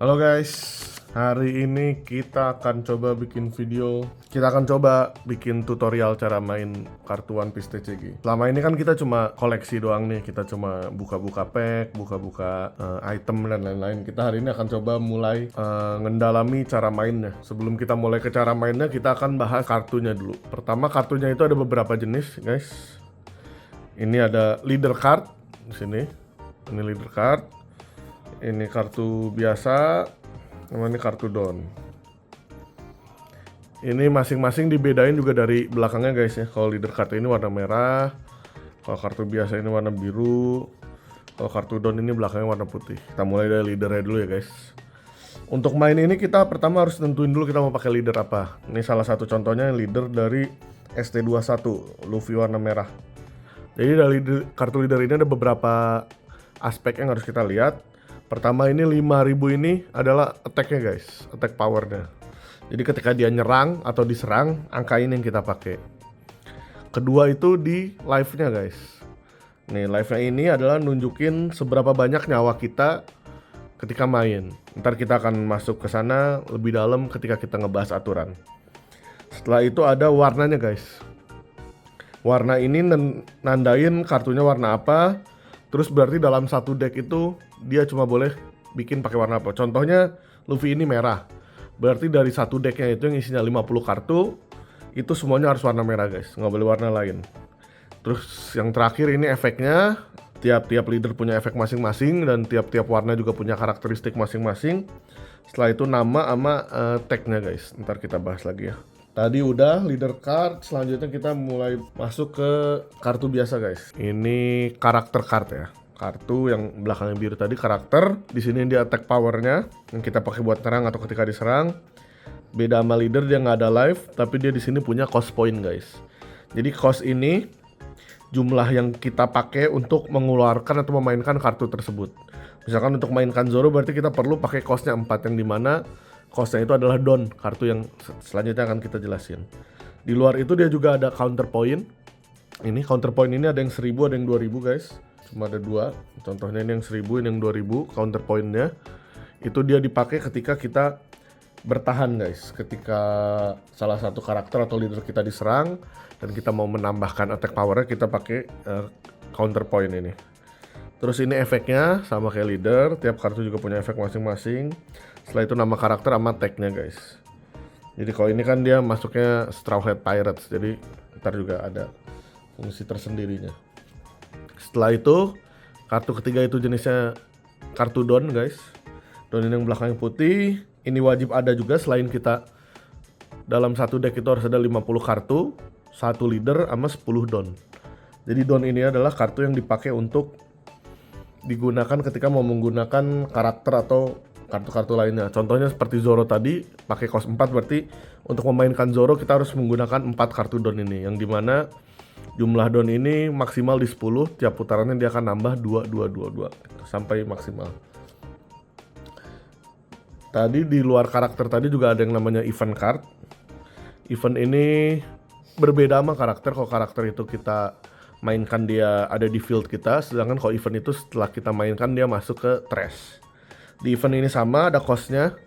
Halo guys, hari ini kita akan coba bikin video. Kita akan coba bikin tutorial cara main kartu One Piece TCG. Selama ini kan kita cuma koleksi doang nih, kita cuma buka-buka pack, buka-buka item dan lain-lain. Kita hari ini akan coba mulai ngendalami cara mainnya. Sebelum kita mulai ke cara mainnya, kita akan bahas kartunya dulu. Pertama, kartunya itu ada beberapa jenis, guys. Ini ada leader card di sini. Ini leader card. Ini kartu biasa, sama ini kartu Don. Ini masing-masing dibedain juga dari belakangnya guys ya. Kalau leader card ini warna merah, kalau kartu biasa ini warna biru, kalau kartu Don ini belakangnya warna putih. Kita mulai dari leadernya dulu ya guys. Untuk main ini kita pertama harus tentuin dulu kita mau pakai leader apa. Ini salah satu contohnya leader dari ST21, Luffy warna merah. Jadi dari kartu leader ini ada beberapa aspek yang harus kita lihat. Pertama, ini 5000 ini adalah attack-nya guys, attack power-nya. Jadi ketika dia nyerang atau diserang, angka ini yang kita pakai. Kedua itu di life-nya guys. Nih, life-nya ini adalah nunjukin seberapa banyak nyawa kita ketika main. Ntar kita akan masuk ke sana lebih dalam ketika kita ngebahas aturan. Setelah itu ada warnanya guys. Warna ini nandain kartunya warna apa. Terus berarti dalam satu deck itu dia cuma boleh bikin pakai warna apa. Contohnya Luffy ini merah. Berarti dari satu decknya itu yang isinya 50 kartu, itu semuanya harus warna merah guys, nggak boleh warna lain. Terus yang terakhir ini efeknya. Tiap-tiap leader punya efek masing-masing dan tiap-tiap warna juga punya karakteristik masing-masing. Setelah itu nama sama tag-nya guys. Ntar kita bahas lagi ya. Tadi udah leader card, selanjutnya kita mulai masuk ke kartu biasa guys. Ini karakter card ya. Kartu yang belakangnya biru tadi karakter. Di sini dia attack powernya yang kita pakai buat nyerang atau ketika diserang. Beda sama leader, dia nggak ada life, tapi dia di sini punya cost point guys. Jadi cost ini jumlah yang kita pakai untuk mengeluarkan atau memainkan kartu tersebut. Misalkan untuk mainkan Zoro berarti kita perlu pakai costnya 4, yang dimana costnya itu adalah Don, kartu yang selanjutnya akan kita jelasin. Di luar itu dia juga ada counter point. Ini counter point ini ada yang 1000, ada yang 2000 guys. Cuma ada dua. Contohnya ini yang 1000, ini yang 2000 counter pointnya. Itu dia dipakai ketika kita bertahan guys. Ketika salah satu karakter atau leader kita diserang dan kita mau menambahkan attack powernya, kita pakai counter point ini. Terus ini efeknya sama kayak leader, tiap kartu juga punya efek masing-masing. Setelah itu nama karakter sama tag-nya guys. Jadi kalau ini kan dia masuknya Straw Hat Pirates, jadi ntar juga ada fungsi tersendirinya. Setelah itu kartu ketiga itu jenisnya kartu Don guys. Don ini yang belakangnya putih. Ini wajib ada juga, selain kita dalam satu deck itu harus ada 50 kartu, satu leader sama 10 Don. Jadi Don ini adalah kartu yang dipakai untuk digunakan ketika mau menggunakan karakter atau kartu-kartu lainnya. Contohnya seperti Zoro tadi pakai cost 4, berarti untuk memainkan Zoro kita harus menggunakan 4 kartu Don ini, yang dimana jumlah Don ini maksimal di 10, tiap putarannya dia akan nambah 2 sampai maksimal. Tadi di luar karakter tadi juga ada yang namanya event card. Event ini berbeda sama karakter. Kalau karakter itu kita mainkan dia ada di field kita, sedangkan kalau event itu setelah kita mainkan dia masuk ke trash. Di event ini sama, ada costnya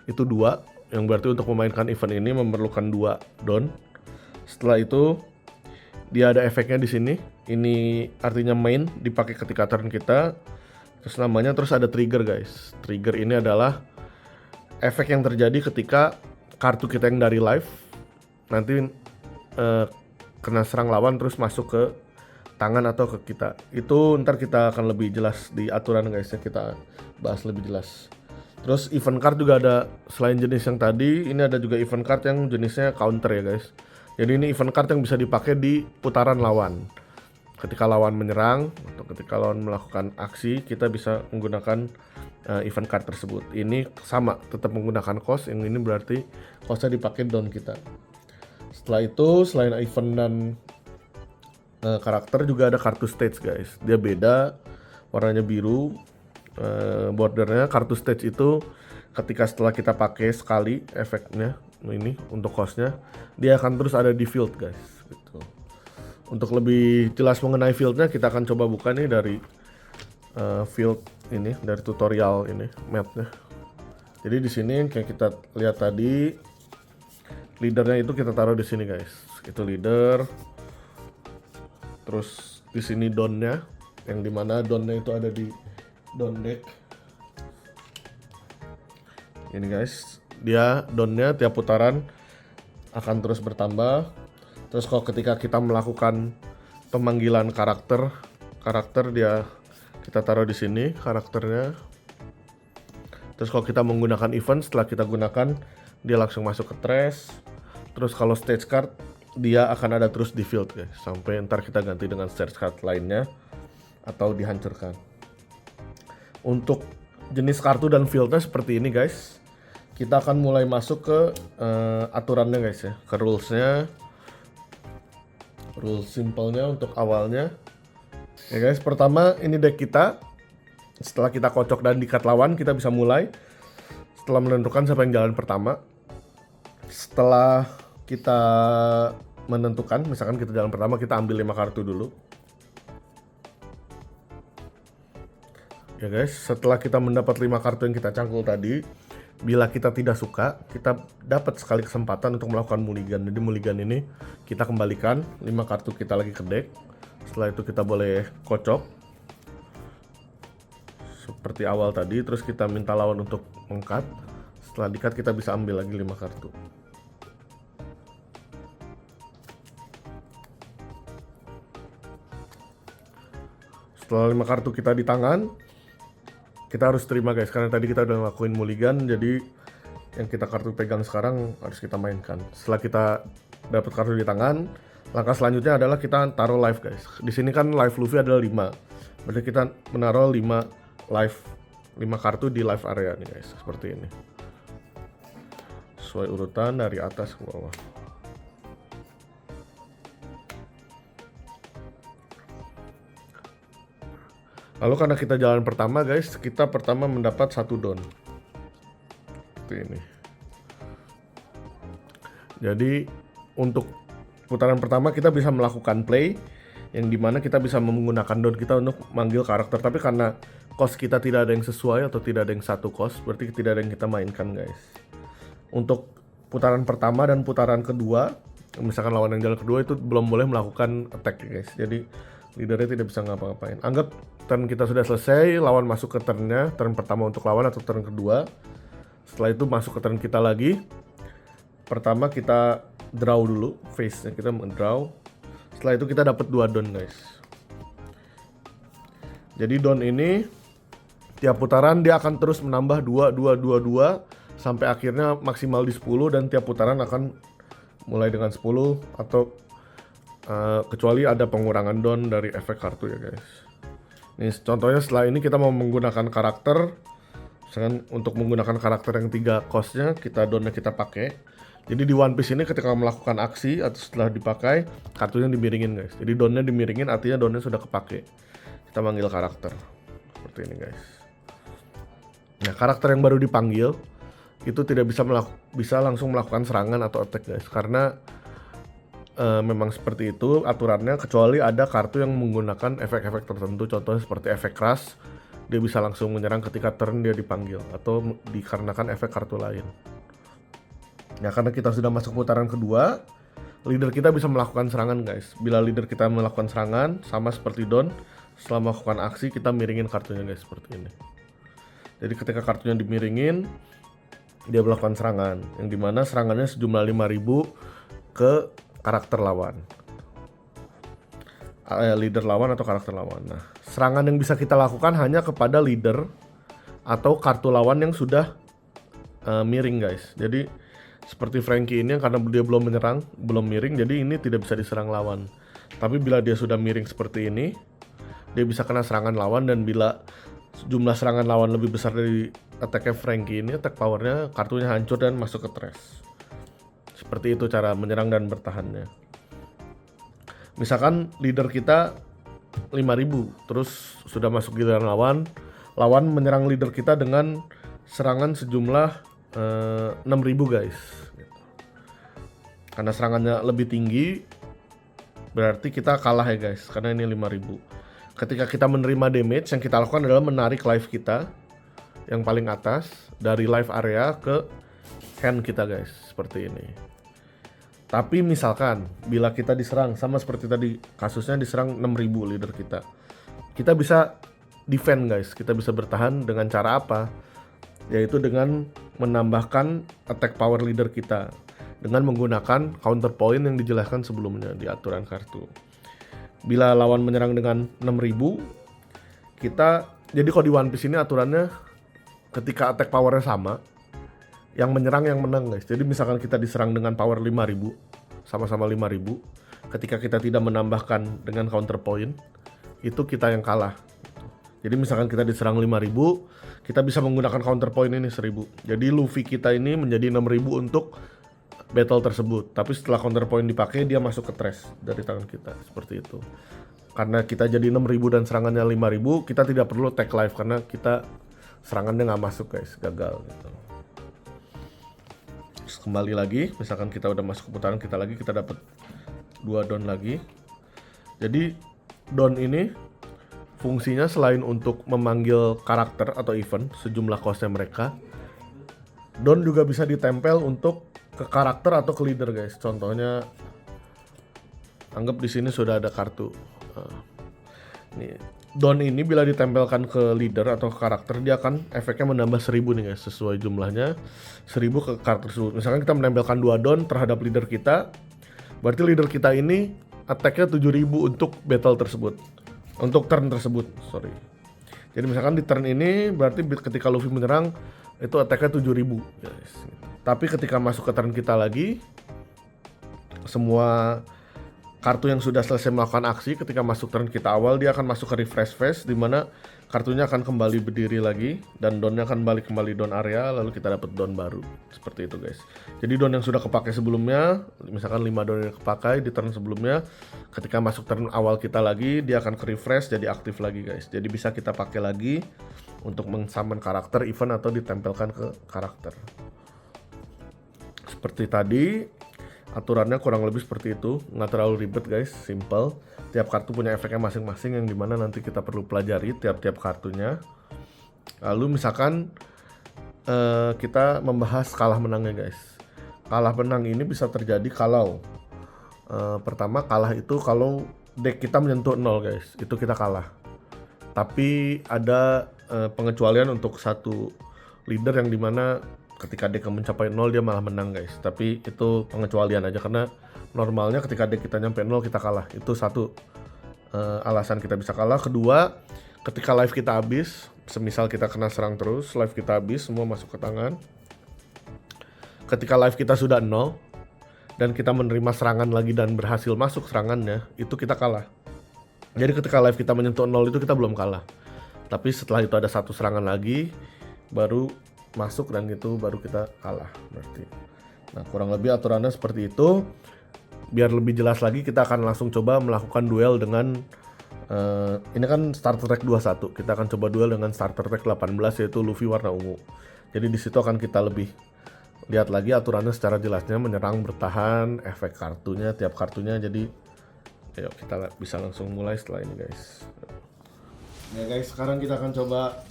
itu 2, yang berarti untuk memainkan event ini memerlukan 2 Don. Setelah itu dia ada efeknya di sini. Ini artinya main, dipakai ketika turn kita. Terus namanya, terus ada trigger guys. Trigger ini adalah efek yang terjadi ketika kartu kita yang dari live nanti kena serang lawan terus masuk ke tangan atau ke kita. Itu ntar kita akan lebih jelas di aturan guys ya, kita bahas lebih jelas. Terus event card juga ada, selain jenis yang tadi, ini ada juga event card yang jenisnya counter ya guys. Jadi ini event card yang bisa dipakai di putaran lawan. Ketika lawan menyerang atau ketika lawan melakukan aksi, kita bisa menggunakan event card tersebut. Ini sama, tetap menggunakan cost, yang ini berarti costnya dipakai Don kita. Setelah itu, selain event dan karakter, juga ada kartu stage guys. Dia beda, warnanya biru, bordernya. Kartu stage itu ketika setelah kita pakai sekali efeknya ini untuk costnya, dia akan terus ada di field guys gitu. Untuk lebih jelas mengenai fieldnya, kita akan coba buka nih dari field ini, dari tutorial ini, mapnya. Jadi di sini kayak kita lihat tadi, leadernya itu kita taruh di sini guys. Itu leader. Terus di sini donnya, yang dimana donnya itu ada di don deck. Ini guys, dia donnya tiap putaran akan terus bertambah. Terus kalau ketika kita melakukan pemanggilan karakter dia kita taruh di sini karakternya. Terus kalau kita menggunakan event, setelah kita gunakan dia langsung masuk ke trash. Terus kalau stage card dia akan ada terus di field guys, sampai ntar kita ganti dengan stage card lainnya atau dihancurkan. Untuk jenis kartu dan fieldnya seperti ini guys. Kita akan mulai masuk ke aturannya guys ya, ke rulesnya. Rules simpelnya untuk awalnya ya guys. Pertama ini deck kita. Setelah kita kocok dan di-cut lawan, kita bisa mulai setelah menentukan siapa yang jalan pertama. Setelah kita menentukan, misalkan kita jalan pertama, kita ambil 5 kartu dulu. Ya guys, setelah kita mendapat 5 kartu yang kita cangkul tadi, bila kita tidak suka, kita dapat sekali kesempatan untuk melakukan mulligan. Jadi mulligan ini kita kembalikan 5 kartu kita lagi ke deck. Setelah itu kita boleh kocok seperti awal tadi, terus kita minta lawan untuk meng-cut. Setelah di-cut kita bisa ambil lagi 5 kartu. Setelah 5 kartu kita di tangan, kita harus terima guys, karena tadi kita udah ngelakuin mulligan, jadi yang kita kartu pegang sekarang harus kita mainkan. Setelah kita dapat kartu di tangan, langkah selanjutnya adalah kita taruh live guys. Di sini kan live Luffy adalah 5. Berarti kita menaruh 5 kartu di live area nih guys, seperti ini. Sesuai urutan dari atas ke bawah. Lalu karena kita jalan pertama guys, kita pertama mendapat 1 don. Seperti ini. Jadi untuk putaran pertama kita bisa melakukan play, yang dimana kita bisa menggunakan don kita untuk manggil karakter. Tapi karena cost kita tidak ada yang sesuai atau tidak ada yang satu cost, berarti tidak ada yang kita mainkan guys. Untuk putaran pertama dan putaran kedua, misalkan lawan yang jalan kedua itu belum boleh melakukan attack guys. Jadi leadernya tidak bisa ngapa-ngapain. Anggap turn kita sudah selesai, lawan masuk ke turnnya, turn pertama untuk lawan atau turn kedua. Setelah itu masuk ke turn kita lagi. Pertama kita draw dulu, face-nya kita draw. Setelah itu kita dapat 2 don guys. Jadi don ini tiap putaran dia akan terus menambah 2 sampai akhirnya maksimal di 10, dan tiap putaran akan mulai dengan 10 atau kecuali ada pengurangan don dari efek kartu ya guys. Nih contohnya setelah ini kita mau menggunakan karakter, misalkan untuk menggunakan karakter yang 3 costnya, kita donnya kita pakai. Jadi di One Piece ini ketika melakukan aksi atau setelah dipakai, kartunya dimiringin guys. Jadi donnya dimiringin artinya donnya sudah kepake. Kita manggil karakter seperti ini guys. Nah karakter yang baru dipanggil itu tidak bisa langsung melakukan serangan atau attack guys, karena memang seperti itu aturannya, kecuali ada kartu yang menggunakan efek-efek tertentu. Contohnya seperti efek crash, dia bisa langsung menyerang ketika turn dia dipanggil, atau dikarenakan efek kartu lain. Ya karena kita sudah masuk putaran kedua, leader kita bisa melakukan serangan guys. Bila leader kita melakukan serangan, sama seperti Don, setelah melakukan aksi kita miringin kartunya guys, seperti ini. Jadi ketika kartunya dimiringin, dia melakukan serangan, yang dimana serangannya sejumlah 5.000 ke karakter lawan, leader lawan atau karakter lawan. Nah serangan yang bisa kita lakukan hanya kepada leader atau kartu lawan yang sudah miring guys. Jadi seperti Franky ini, karena dia belum menyerang, belum miring, jadi ini tidak bisa diserang lawan. Tapi bila dia sudah miring seperti ini, dia bisa kena serangan lawan, dan bila jumlah serangan lawan lebih besar dari attack Franky ini, attack powernya, kartunya hancur dan masuk ke trash. Seperti itu cara menyerang dan bertahannya. Misalkan leader kita 5.000, terus sudah masuk giliran lawan menyerang leader kita dengan serangan sejumlah 6.000 guys. Karena serangannya lebih tinggi, berarti kita kalah ya guys, karena ini 5.000. Ketika kita menerima damage, yang kita lakukan adalah menarik life kita, yang paling atas dari live area ke hand kita guys, seperti ini. Tapi misalkan bila kita diserang sama seperti tadi kasusnya diserang 6000 leader kita bisa defend guys, kita bisa bertahan dengan cara apa? Yaitu dengan menambahkan attack power leader kita dengan menggunakan counter point yang dijelaskan sebelumnya di aturan kartu. Bila lawan menyerang dengan 6000, kita jadi kalau di One Piece ini aturannya ketika attack powernya sama, yang menyerang yang menang guys. Jadi misalkan kita diserang dengan power 5000, sama-sama 5000, ketika kita tidak menambahkan dengan counter point, itu kita yang kalah. Jadi misalkan kita diserang 5000, kita bisa menggunakan counter point ini 1000. Jadi Luffy kita ini menjadi 6000 untuk battle tersebut. Tapi setelah counter point dipakai, dia masuk ke trash dari tangan kita, seperti itu. Karena kita jadi 6000 dan serangannya 5000, kita tidak perlu take life karena kita serangannya nggak masuk guys, gagal gitu. Terus kembali lagi, misalkan kita udah masuk ke putaran kita dapat 2 don lagi. Jadi don ini fungsinya selain untuk memanggil karakter atau event sejumlah costnya mereka, don juga bisa ditempel untuk ke karakter atau ke leader guys. Contohnya anggap di sini sudah ada kartu. Nih, don ini bila ditempelkan ke leader atau ke karakter, dia akan efeknya menambah 1000 nih guys, sesuai jumlahnya 1000 ke karakter tersebut. Misalkan kita menempelkan 2 don terhadap leader kita, berarti leader kita ini attack-nya 7000 untuk battle tersebut, untuk turn tersebut, sorry. Jadi misalkan di turn ini berarti ketika Luffy menyerang itu attack-nya 7000 guys. Tapi ketika masuk ke turn kita lagi, semua kartu yang sudah selesai melakukan aksi ketika masuk turn kita awal, dia akan masuk ke refresh phase, di mana kartunya akan kembali berdiri lagi dan donnya akan balik kembali don area, lalu kita dapat don baru, seperti itu guys. Jadi don yang sudah kepakai sebelumnya, misalkan 5 don yang kepakai di turn sebelumnya, ketika masuk turn awal kita lagi, dia akan ke refresh jadi aktif lagi guys. Jadi bisa kita pakai lagi untuk meng-summon karakter, event, atau ditempelkan ke karakter. Seperti tadi, aturannya kurang lebih seperti itu, nggak terlalu ribet guys, simple. Tiap kartu punya efeknya masing-masing yang dimana nanti kita perlu pelajari tiap-tiap kartunya. Lalu misalkan kita membahas kalah menangnya guys. Kalah menang ini bisa terjadi kalau pertama kalah itu kalau deck kita menyentuh 0 guys, itu kita kalah. Tapi ada pengecualian untuk satu leader yang dimana ketika deck mencapai 0 dia malah menang guys. Tapi itu pengecualian aja karena normalnya ketika deck kita nyampe 0 kita kalah. Itu satu alasan kita bisa kalah. Kedua, ketika life kita habis, semisal kita kena serang terus, life kita habis, semua masuk ke tangan. Ketika life kita sudah 0 dan kita menerima serangan lagi dan berhasil masuk serangannya, itu kita kalah. Jadi ketika life kita menyentuh 0 itu kita belum kalah. Tapi setelah itu ada satu serangan lagi, baru masuk dan itu baru kita kalah berarti. Nah, kurang lebih aturannya seperti itu. Biar lebih jelas lagi, kita akan langsung coba melakukan duel dengan ini kan starter deck 21. Kita akan coba duel dengan starter deck 18 yaitu Luffy warna ungu. Jadi di situ akan kita lebih lihat lagi aturannya secara jelasnya, menyerang, bertahan, efek kartunya, tiap kartunya. Jadi ayo kita bisa langsung mulai setelah ini guys. Ya guys, sekarang kita akan coba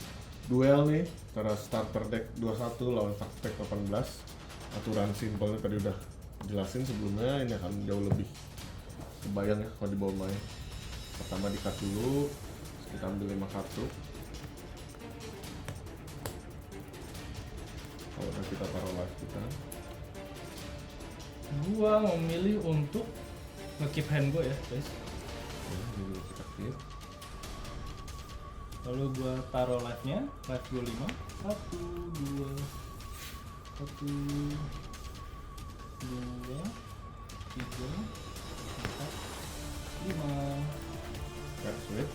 duel nih antara starter deck 21 lawan starter deck 18. Aturan simpelnya tadi udah jelasin sebelumnya, ini akan jauh lebih kebayang ya kalau dibawa main. Pertama di cut dulu, kita ambil 5 kartu. Kalau udah kita taruh live kita. Gua memilih untuk nge-keep hand gue ya guys. Dulu kita keep. Lalu gua taruh live-nya, live 25. 1, 2, 1, 2, 3, 4, 5. Ya, sweet.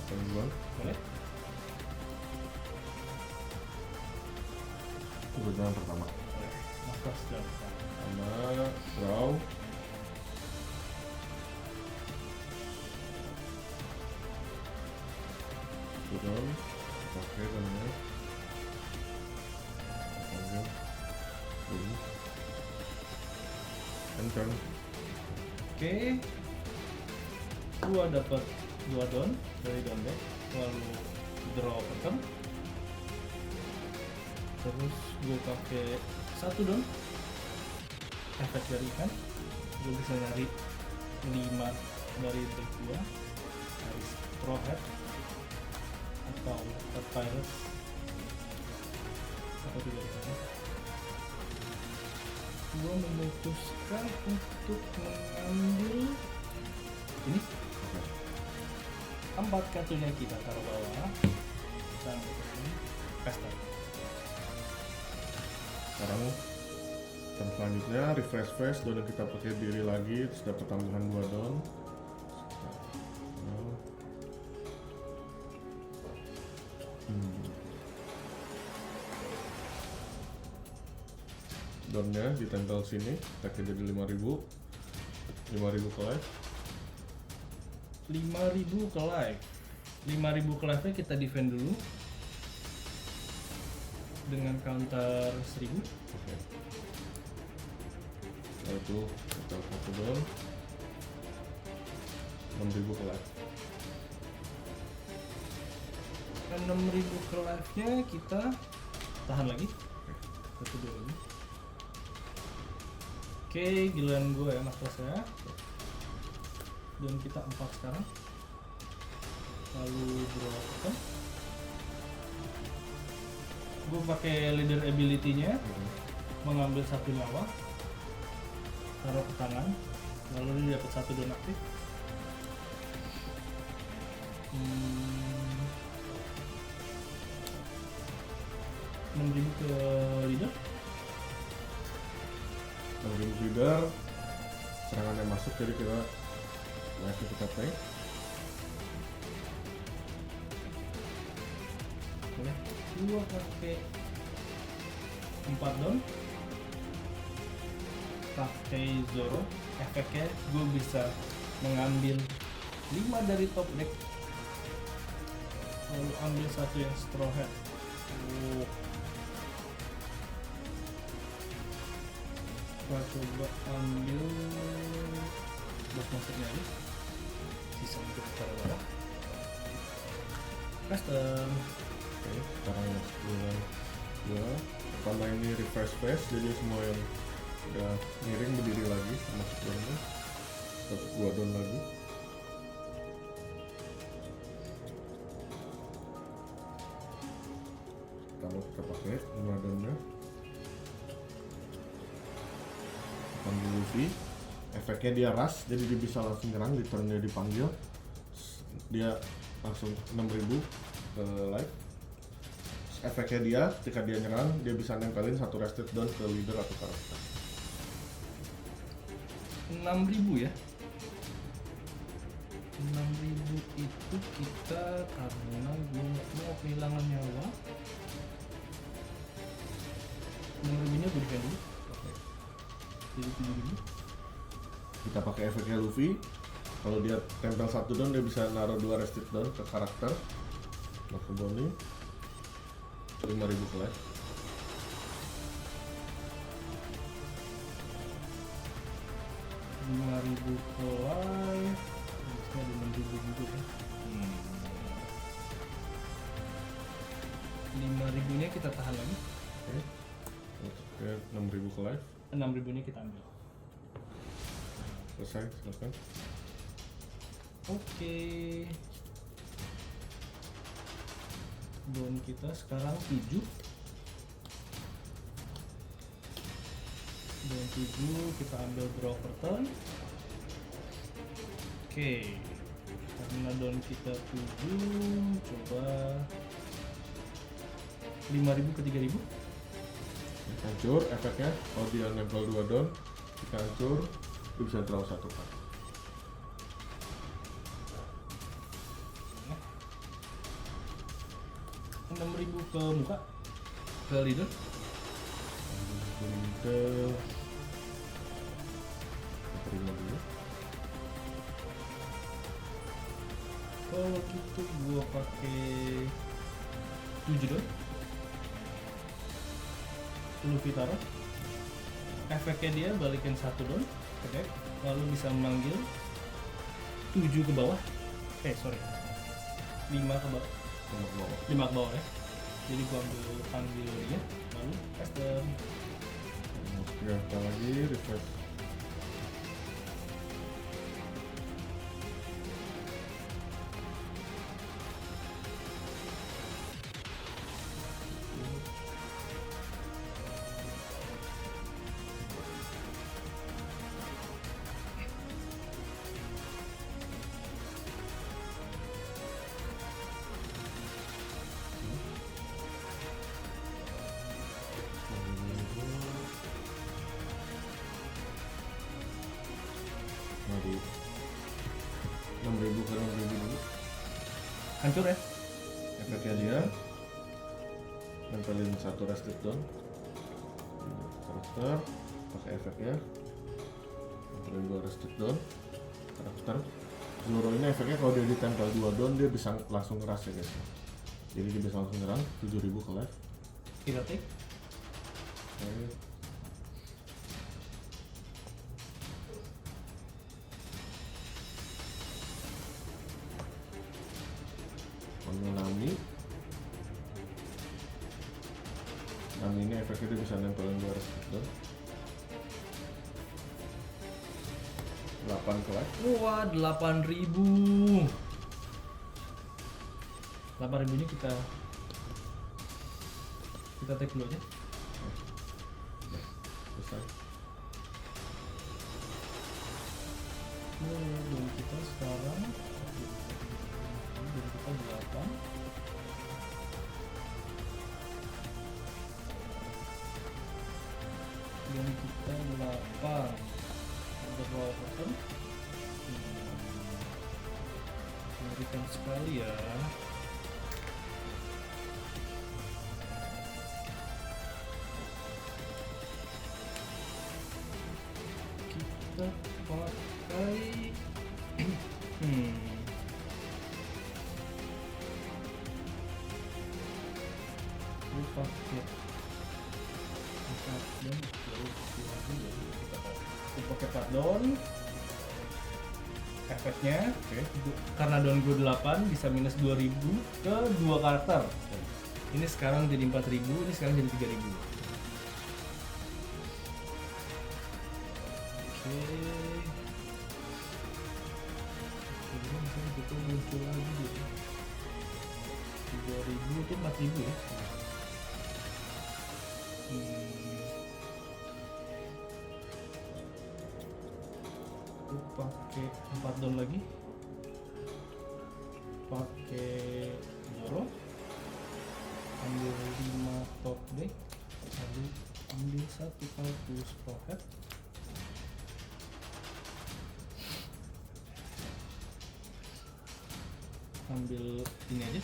Yang duluan. Boleh? Udah jalan pertama. Boleh. Maka sudah. Sama draw. Turun. Oke, benar. Panggil. Dulu. Turn. Oke. Gua dapat 2 don dari don deck. Lalu draw bottom. Terus gue pakai 1 don efek dari ikan. Gue bisa nyari 5 dari deck gue, dari Straw Hat atau Red Pirate atau tidak bisa. Gue memutuskan untuk mengambil ini. 4 kartunya kita taruh bawah dan caster. Sekarang dan selanjutnya refresh face, don yang kita pakai diri lagi, terus dapat tambahan 2 don. Donnya ditempel sini, pakai jadi 5.000 ke live. 5.000 ke live. 5.000 ke live nya kita defend dulu dengan counter 1.000. Oke. Setelah itu kita 1 don, 6.000 ke live. 6.000 ke live nya kita tahan lagi. Satu dua lagi. Oke, giliran gue ya, mas ya. Dan kita 4 sekarang. Lalu draw token. Gue pakai leader ability-nya, mengambil 1 nyawa, taruh ke tangan, lalu dia dapat 1 don aktif. 6.000 ke leader. 6.000 leader, serangannya masuk, jadi kita play. Boleh. Gua pakai 4 don, pakai Zoro. Efeknya gue bisa mengambil 5 dari top deck, lalu ambil 1 yang Straw Hat. Gua coba ambil buat masuknya aja, sisa untuk taruh bawah. Custom. Oke, sekarang bulan 2 tambah ini refresh face, jadi semua yang udah miring berdiri lagi, masuk donnya, dapat 2 don lagi. Kalau kita pakai 5 donnya, panggil Luffy, efeknya dia rush, jadi dia bisa langsung nyerang di turn-nya dipanggil. Dia langsung 6.000 ke live. Efeknya dia, ketika dia nyerang, dia bisa nempelin 1 rested don ke leader atau karakter. 6.000 ya. 6.000 itu kita karena gue mau kehilangan nyawa. 6.000 nya gue defend dulu. Jadi 7.000. Kita pakai efeknya Luffy. Kalau dia tempel 1 don, dia bisa naruh 2 rested don ke karakter. Nah, ke Bonnie 5.000 ke live. Rp5.000 ke live. Harusnya ada 6.000 juga ya. 5.000 nya kita tahan lagi. Oke, 6.000 ke live. 6.000 nya kita ambil. Selesai, silakan. Oke. Don kita sekarang 7. Don 7 kita ambil draw per turn. Oke. Karena don kita 7, coba 5.000 ke 3.000. Hancur efeknya. Kalau dia nempel 2 don, jika hancur, dia bisa draw 1 kali. Nah. 6.000 ke muka, ke leader. Leader. Terima dulu. Kalau gitu gua pakai 7 don. Luffy taruh. Efeknya dia balikin 1 don ke deck, lalu bisa memanggil 7 ke bawah. Sorry. 5 ke bawah. 5 ke bawah ya. Jadi gua ambil dia, lalu custom. Oke, kita lagi refresh. Mari 6.000 ke 6.000 dulu. Hancur ya? Efeknya dia nempelin satu restrict down karakter, pakai efeknya nempelin 2 restrict down karakter. Seluruh ini efeknya kalau dia ditempel 2 down dia bisa langsung ngeras ya guys. Jadi dia bisa langsung nyerang 7.000 ke life. Kita take. Oke. Nami ini efeknya dia bisa nempelin 2 restrict down 8 ke life. Wah, 8.000. 8.000 ini kita take dulu aja. Selesai. Dan kita sekarang dan kita 8. Dan kita 8 berapa persen? Mengerikan sekali ya. Kita pakai ini pakai 4 down, aku pakai 4 down. Efeknya, karena down gue 8 bisa minus 2.000 ke 2 karakter. Ini sekarang jadi 4.000, ini sekarang jadi 3.000. Oke. Ini misalnya kita muncul lagi gitu. 3.000 itu 4.000 ya. Aku pakai 4 down lagi, pakai Zoro, ambil 5 top deck, lalu ambil 1 Kalkus Prohead, ambil ini aja.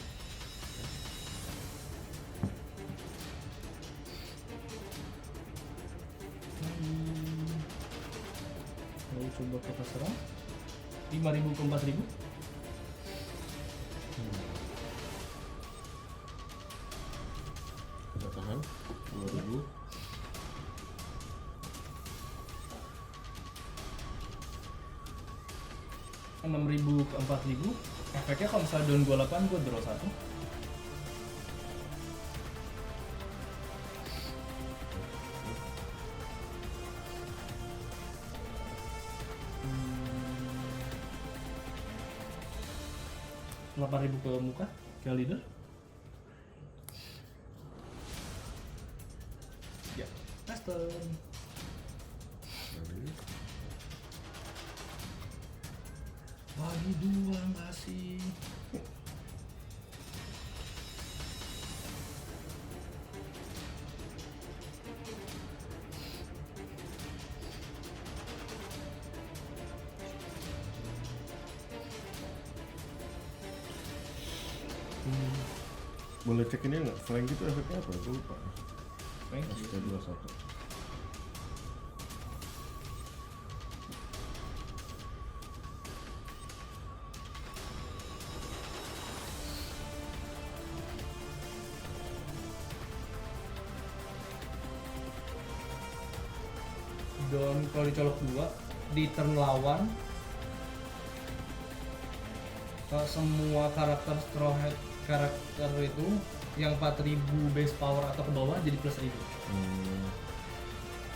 Lalu coba kita serang 5.000 ke 4.000. Kita tahan 2.000. Ribu ke 4.000. Efeknya kalau misalnya down gue 8, gue draw 1. Ribu ke muka, ke leader. Ya, custom. Bagi 2 nggak sih? Boleh cek ini nggak? Flank itu efeknya apa? Gue lupa. Thank you. ST21. Don kalau dicolok 2 di turn lawan, semua karakter Straw Hat karakter itu yang 4000 base power atau ke bawah jadi plus 1000.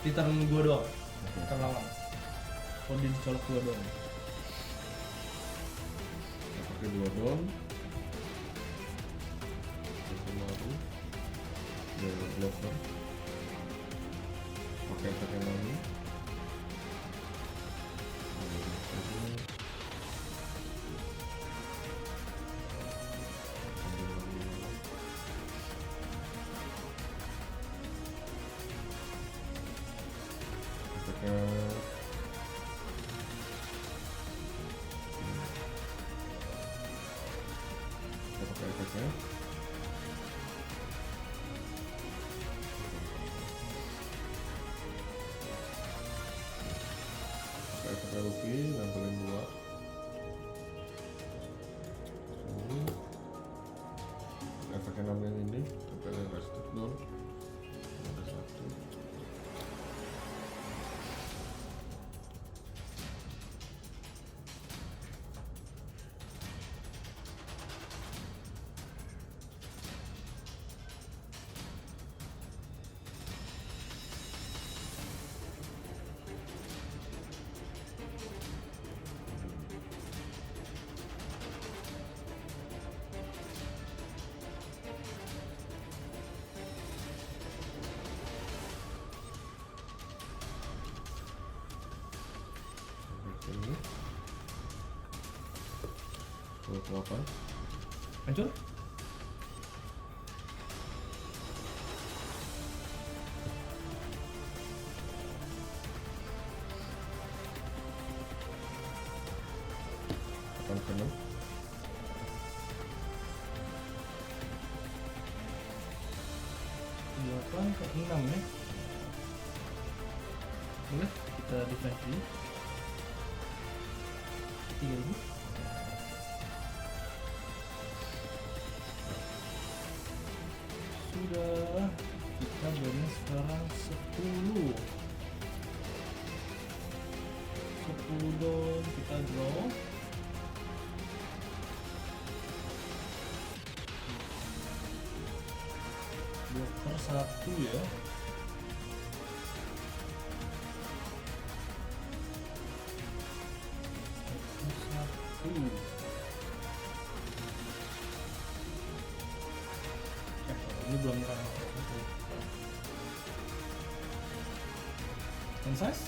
Di turn gue doang, turn lawan. Kalau dia dicolok gue doang. Kita pakai 2 don. Satu baru. Dia blocker. Pakai efek yang lagi. Efeknya kita pakai efeknya. Pakai efeknya Luffy, nempelin 2. Sini. Efeknya namanya ini, tempelin rested down. Ada 1. Ini 28. Hancur? Akan ke 6. Delapan ke 6 ya. Boleh kita defense dulu. 3000. Sudah, kita berani sekarang 10. 10 don kita draw. Blocker 1 ya. Ini belum terang. Hand size?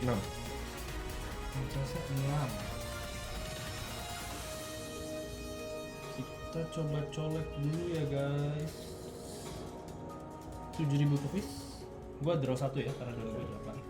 6. Hand size 6. Kita coba colek dulu ya guys. 7000 rupiah. Gua draw 1 ya karena 2008.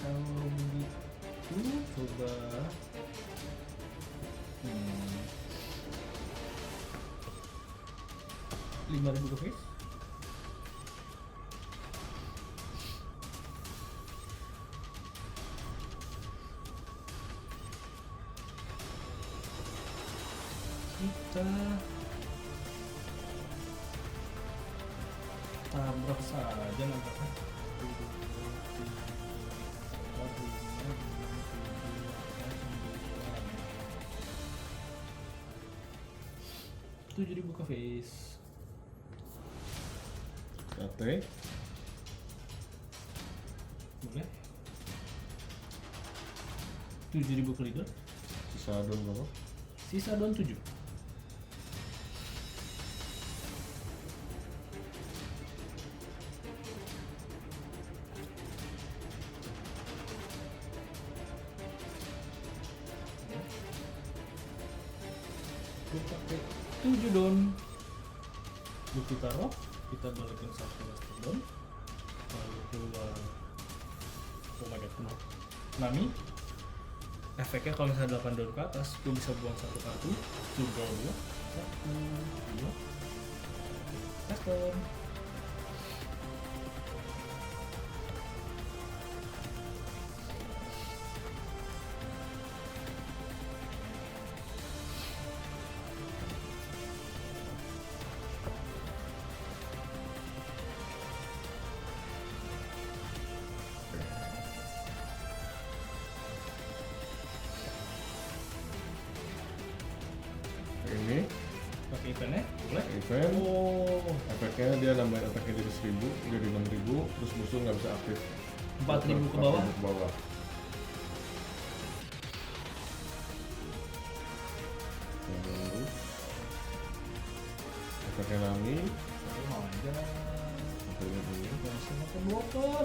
Kalau begitu coba 5000 rupiah. Kita tabrak saja nampaknya. 7000 ke face. Sate. Boleh. 7000 ke leader. Sisa don berapa? Sisa don 7. Gue pakai 7 don. Bukti taruh, kita balikin 1 master don. Lalu keluar. Oh my god, kenapa? Nami. Efeknya kalau misalnya 8 don ke atas, gue bisa buang 1 kartu. Turbo 2. 1, 2. Custom. ini Pakai eventnya, boleh? event. Oh, Efeknya dia nambahin attacknya jadi 1000 jadi 6000, terus musuh nggak bisa aktif 4000 ke bawah. 4000 ke bawah. Terus efeknya Nami, Oh, mau aja. efeknya ini. Masih makan motor.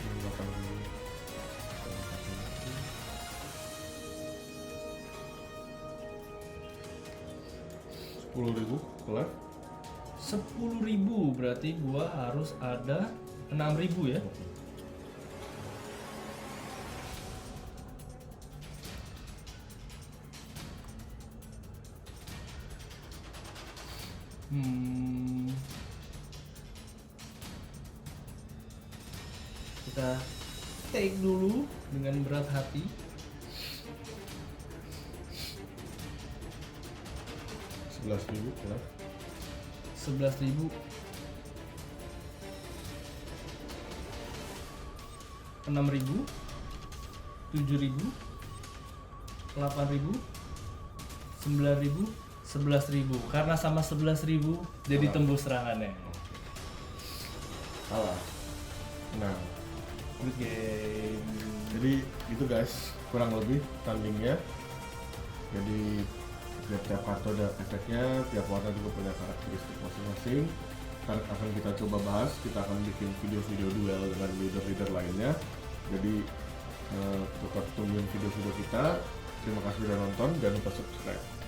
Ini 8000. 10.000 ke left. 10.000 berarti gua harus ada 6.000 ya. Kita take dulu dengan berat hati. 11.000 ke left. 11.000, 6.000, 7.000, 8.000, 9.000, 11.000. Karena sama 11.000 jadi tembus serangannya. Salah. Nah, Good game. jadi gitu guys, kurang lebih tandingnya. Jadi tiap kartu ada efeknya, tiap warna juga punya karakteristik masing-masing. Akan kita coba bahas, kita akan bikin video-video duel dengan leader-leader lainnya. Jadi tetap tungguin video-video kita. Terima kasih sudah nonton, jangan lupa subscribe.